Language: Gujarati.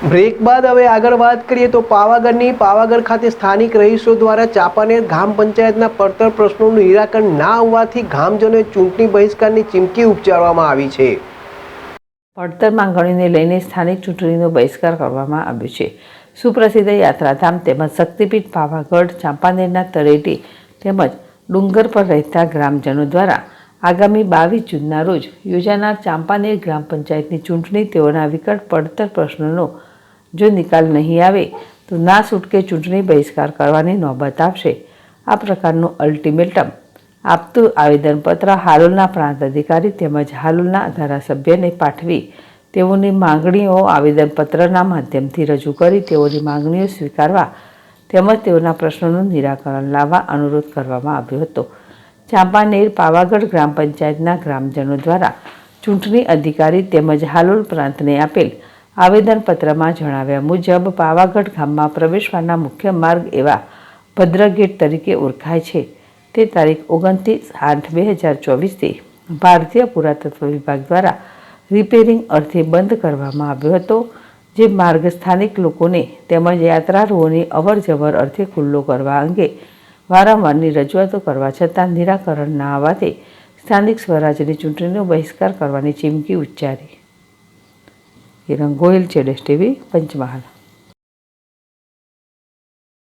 બ્રેક બાદ હવે આગળ વાત કરીએ તો પાવાગઢ ખાતે સ્થાનિક રહીશો દ્વારા ચાંપાનેર ગ્રામ પંચાયતના પડતર પ્રશ્નોનું નિરાકરણ ના હોવાથી ગ્રામજનોએ ચૂંટણી બહિષ્કારની ચીમકી ઉચ્ચારવામાં આવી છે। પડતર માંગણીઓને લઈને સ્થાનિક ચૂંટણીનો બહિષ્કાર કરવામાં આવ્યો છે। સુપ્રસિદ્ધ યાત્રાધામ તેમજ શક્તિપીઠ પાવાગઢ ચાંપાનેરના તળેટી તેમજ ડુંગર પર રહેતા ગ્રામજનો દ્વારા આગામી 22 જૂનના રોજ યોજાનાર ચાંપાનેર ગ્રામ પંચાયતની ચૂંટણી તેઓના વિકટ પડતર પ્રશ્નોનો જો નિકાલ નહીં આવે તો ના છૂટકે ચૂંટણી બહિષ્કાર કરવાની નોબત આવશે। આ પ્રકારનું અલ્ટિમેટમ આપતું આવેદનપત્ર હાલોલના પ્રાંત અધિકારી તેમજ હાલોલના ધારાસભ્યને પાઠવી તેઓની માંગણીઓ આવેદનપત્રના માધ્યમથી રજૂ કરી તેઓની માંગણીઓ સ્વીકારવા તેમજ તેઓના પ્રશ્નોનું નિરાકરણ લાવવા અનુરોધ કરવામાં આવ્યો હતો। ચાંપાનેર પાવાગઢ ગ્રામ પંચાયતના ગ્રામજનો દ્વારા ચૂંટણી અધિકારી તેમજ હાલોલ પ્રાંતને આપેલ આવેદનપત્રમાં જણાવ્યા મુજબ પાવાગઢ ગામમાં પ્રવેશવાના મુખ્ય માર્ગ એવા ભદ્રગેટ તરીકે ઓળખાય છે તે તારીખ 29/8/2024થી ભારતીય પુરાતત્વ વિભાગ દ્વારા રિપેરિંગ અર્થે બંધ કરવામાં આવ્યો હતો। જે માર્ગ સ્થાનિક લોકોને તેમજ યાત્રાળુઓની અવરજવર અર્થે ખુલ્લો કરવા અંગે વારંવારની રજૂઆતો કરવા છતાં નિરાકરણ ન આવવાથી સ્થાનિક સ્વરાજ્યની ચૂંટણીનો બહિષ્કાર કરવાની ચીમકી ઉચ્ચારી। કિરણ ગોહિલ, જેડેશ ટીવી, પંચમહાલ।